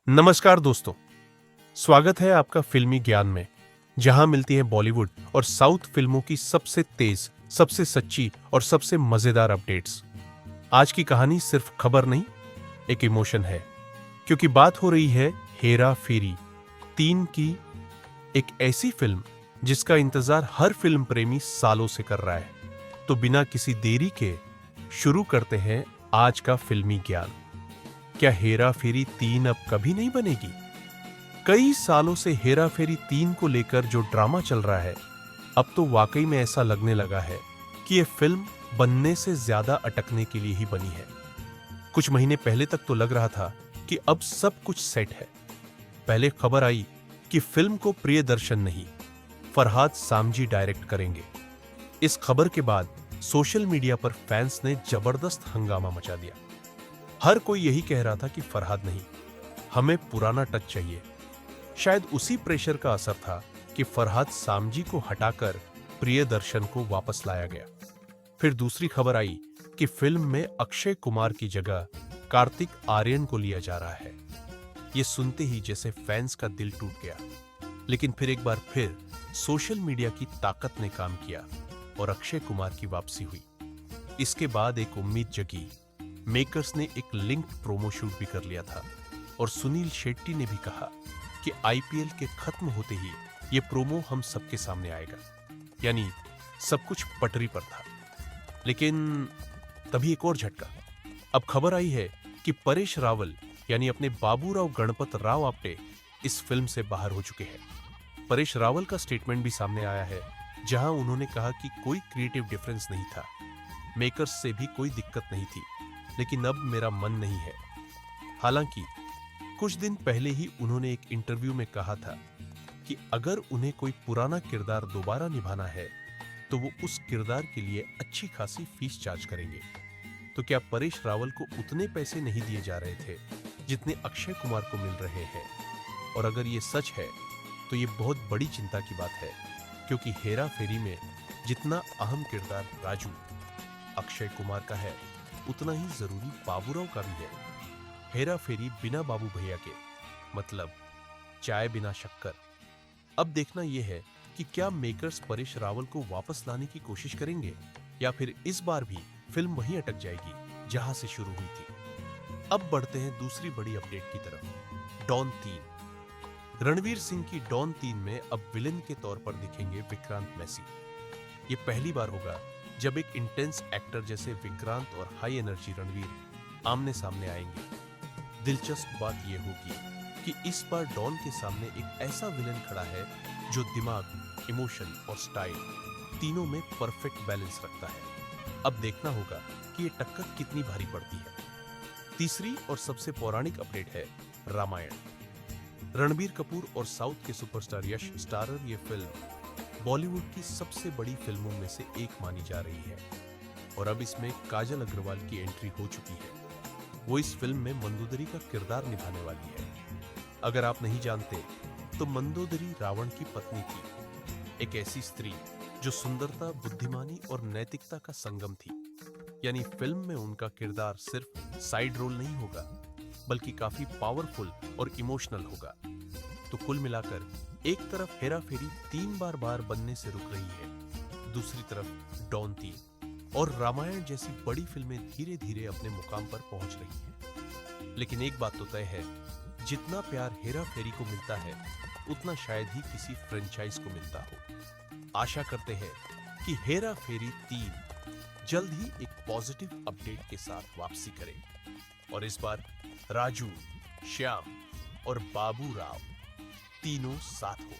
नमस्कार दोस्तों, स्वागत है आपका फिल्मी ज्ञान में, जहां मिलती है बॉलीवुड और साउथ फिल्मों की सबसे तेज, सबसे सच्ची और सबसे मजेदार अपडेट्स। आज की कहानी सिर्फ खबर नहीं, एक इमोशन है, क्योंकि बात हो रही है हेरा फेरी 3 की, एक ऐसी फिल्म जिसका इंतजार हर फिल्म प्रेमी सालों से कर रहा है। तो बिना किसी देरी के शुरू करते हैं आज का फिल्मी ज्ञान। क्या हेरा फेरी 3 अब कभी नहीं बनेगी? कई सालों से हेरा फेरी 3 को लेकर जो ड्रामा चल रहा है, अब तो वाकई में ऐसा लगने लगा है कि ये फिल्म बनने से ज्यादा अटकने के लिए ही बनी है। कुछ महीने पहले तक तो लग रहा था कि अब सब कुछ सेट है। पहले खबर आई कि फिल्म को प्रियदर्शन नहीं, फरहाद सामजी डायरेक्ट करेंगे। इस खबर के बाद सोशल मीडिया पर फैंस ने जबरदस्त हंगामा मचा दिया। हर कोई यही कह रहा था कि फरहाद नहीं, हमें पुराना टच चाहिए। शायद उसी प्रेशर का असर था कि फरहाद सामजी को हटाकर प्रियदर्शन को वापस लाया गया। फिर दूसरी खबर आई कि फिल्म में अक्षय कुमार की जगह कार्तिक आर्यन को लिया जा रहा है। यह सुनते ही जैसे फैंस का दिल टूट गया। लेकिन फिर एक बार फिर सोशल मीडिया की ताकत ने काम किया और अक्षय कुमार की वापसी हुई। इसके बाद एक उम्मीद जगी। मेकर्स ने एक लिंक्ड प्रोमो शूट भी कर लिया था और सुनील शेट्टी ने भी कहा कि आईपीएल के खत्म होते ही यह प्रोमो हम सबके सामने आएगा। यानी सब कुछ पटरी पर था। लेकिन तभी एक और झटका। अब खबर आई है कि परेश रावल यानी अपने बाबूराव गणपत राव आप्टे इस फिल्म से बाहर हो चुके हैं। परेश रावल का स्टेटमेंट भी सामने आया है, जहां उन्होंने कहा कि कोई क्रिएटिव डिफरेंस नहीं था, मेकर्स से भी कोई दिक्कत नहीं थी, लेकिन अब मेरा मन नहीं है। हालांकि कुछ दिन पहले ही उन्होंने एक इंटरव्यू में कहा था कि अगर उन्हें कोई पुराना किरदार दोबारा निभाना है तो वो उस किरदार के लिए अच्छी खासी फीस चार्ज करेंगे। तो क्या परेश रावल को उतने पैसे नहीं दिए जा रहे थे जितने अक्षय कुमार को मिल रहे हैं? और अगर ये सच है तो ये बहुत बड़ी चिंता की बात है, क्योंकि हेरा फेरी में जितना अहम किरदार राजू अक्षय कुमार का है, उतना ही जरूरी बाबूराव का भी है। हेरा फेरी बिना बाबू भैया के, मतलब चाय बिना शक्कर। अब देखना यह है कि क्या मेकर्स परेश रावल को वापस लाने की कोशिश करेंगे या फिर इस बार भी फिल्म वहीं अटक जाएगी जहां से शुरू हुई थी। अब बढ़ते हैं दूसरी बड़ी अपडेट की तरफ। डॉन 3। रणवीर सिंह की डॉन 3 में अब विलेन के तौर पर दिखेंगे विक्रांत मैसी। ये पहली बार होगा जब एक इंटेंस एक्टर जैसे विक्रांत और हाई एनर्जी रणवीर आमने सामने आएंगे। दिलचस्प बात यह होगी कि इस बार डॉन के सामने एक ऐसा विलेन खड़ा है जो दिमाग, इमोशन और स्टाइल तीनों में परफेक्ट बैलेंस रखता है। अब देखना होगा कि ये टक्कर कितनी भारी पड़ती है। तीसरी और सबसे पौराणिक अपडेट है रामायण। रणबीर कपूर और साउथ के सुपरस्टार यश स्टारर ये फिल्म बॉलीवुड की सबसे बड़ी फिल्मों में से एक मानी जा रही है और अब इसमें काजल अग्रवाल की एंट्री हो चुकी है। वो इस फिल्म में मंदोदरी का किरदार निभाने वाली है। अगर आप नहीं जानते तो मंदोदरी रावण की पत्नी थी, एक ऐसी स्त्री जो सुंदरता, बुद्धिमानी और नैतिकता का संगम थी। यानी फिल्म में उनका किरदार सिर्फ साइड रोल नहीं होगा, बल्कि काफी पावरफुल और इमोशनल होगा। तो कुल मिलाकर एक तरफ हेरा फेरी 3 बार बनने से रुक रही है, दूसरी तरफ डॉन 3 और रामायण जैसी बड़ी फिल्में धीरे धीरे अपने मुकाम पर पहुंच रही हैं। लेकिन एक बात तो तय है, जितना प्यार हेरा फेरी को मिलता है उतना शायद ही किसी फ्रेंचाइज को मिलता हो। आशा करते हैं कि हेरा फेरी 3 जल्द ही एक पॉजिटिव अपडेट के साथ वापसी करे और इस बार राजू, श्याम और बाबू राव तीनों साथ हो।